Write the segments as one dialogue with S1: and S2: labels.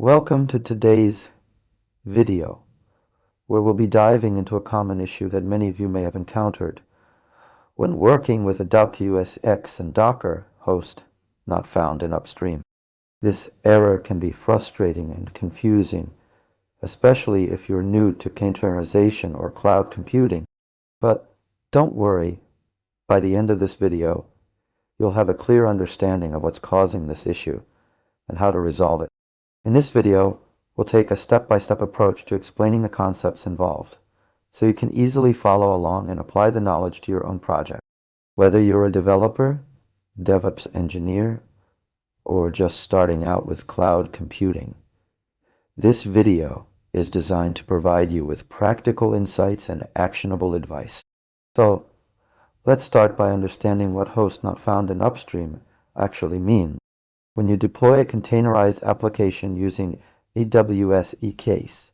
S1: Welcome to today's video, where we'll be diving into a common issue that many of you may have encountered when working with AWS ECS and Docker host not found in upstream. This error can be frustrating and confusing, especially if you're new to containerization or cloud computing. But don't worry, by the end of this video, you'll have a clear understanding of what's causing this issue and how to resolve it. In this video, we'll take a step-by-step approach to explaining the concepts involved, so you can easily follow along and apply the knowledge to your own project. Whether you're a developer, DevOps engineer, or just starting out with cloud computing, this video is designed to provide you with practical insights and actionable advice. So, let's start by understanding what host not found in upstream actually means. When you deploy a containerized application using AWS ECS,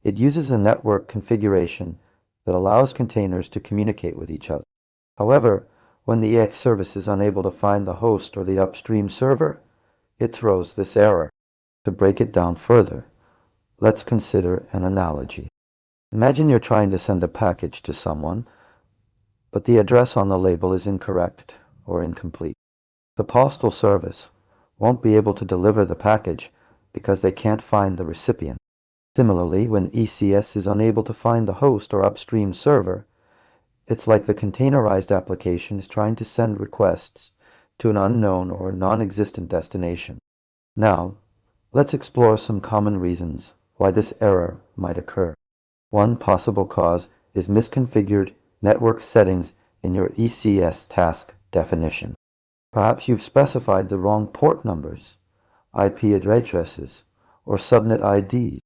S1: it uses a network configuration that allows containers to communicate with each other. However, when the EX service is unable to find the host or the upstream server, it throws this error. To break it down further, let's consider an analogy. Imagine you're trying to send a package to someone, but the address on the label is incorrect or incomplete. The postal service won't be able to deliver the package because they can't find the recipient. Similarly, when ECS is unable to find the host or upstream server, it's like the containerized application is trying to send requests to an unknown or non-existent destination. Now, let's explore some common reasons why this error might occur. One possible cause is misconfigured network settings in your ECS task definition. Perhaps you've specified the wrong port numbers, IP addresses, or subnet IDs.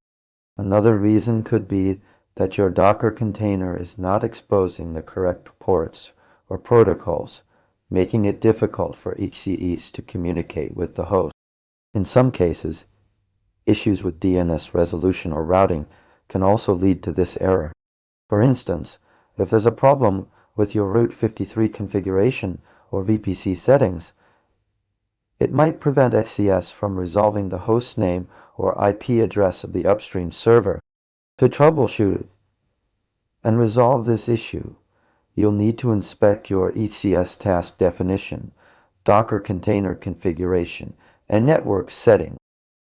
S1: Another reason could be that your Docker container is not exposing the correct ports or protocols, making it difficult for ECS to communicate with the host. In some cases, issues with DNS resolution or routing can also lead to this error. For instance, if there's a problem with your Route 53 configuration or VPC settings, it might prevent ECS from resolving the host name or IP address of the upstream server. To troubleshoot and resolve this issue, you'll need to inspect your ECS task definition, Docker container configuration, and network setting.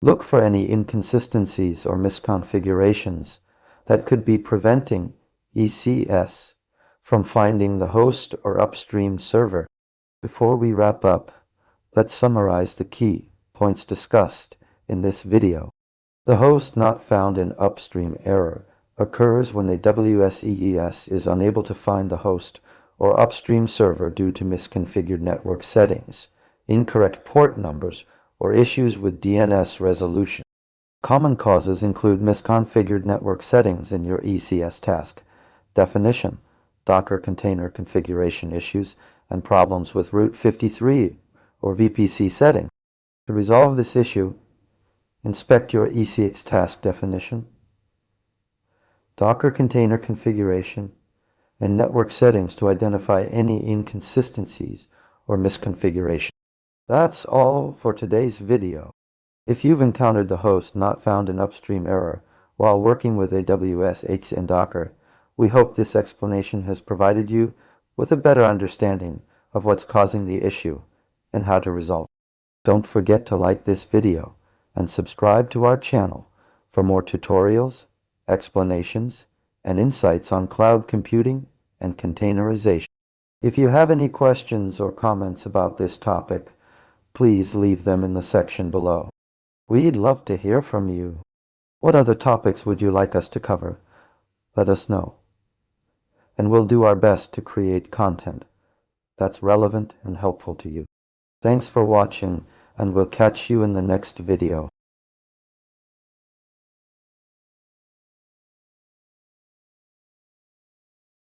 S1: Look for any inconsistencies or misconfigurations that could be preventing ECS from finding the host or upstream server. Before we wrap up, let's summarize the key points discussed in this video. The host not found in upstream error occurs when the WSEES is unable to find the host or upstream server due to misconfigured network settings, incorrect port numbers, or issues with DNS resolution. Common causes include misconfigured network settings in your ECS task definition, Docker container configuration issues, and problems with Route 53 or VPC setting. To resolve this issue, inspect your ECS task definition, Docker container configuration, and network settings to identify any inconsistencies or misconfiguration. That's all for today's video. If you've encountered the host not found in upstream error while working with AWS ECS and Docker, we hope this explanation has provided you with a better understanding of what's causing the issue and how to resolve it. Don't forget to like this video and subscribe to our channel for more tutorials, explanations, and insights on cloud computing and containerization. If you have any questions or comments about this topic, please leave them in the section below. We'd love to hear from you. What other topics would you like us to cover? Let us know, and we'll do our best to create content that's relevant and helpful to you. Thanks for watching, and we'll catch you in the next video.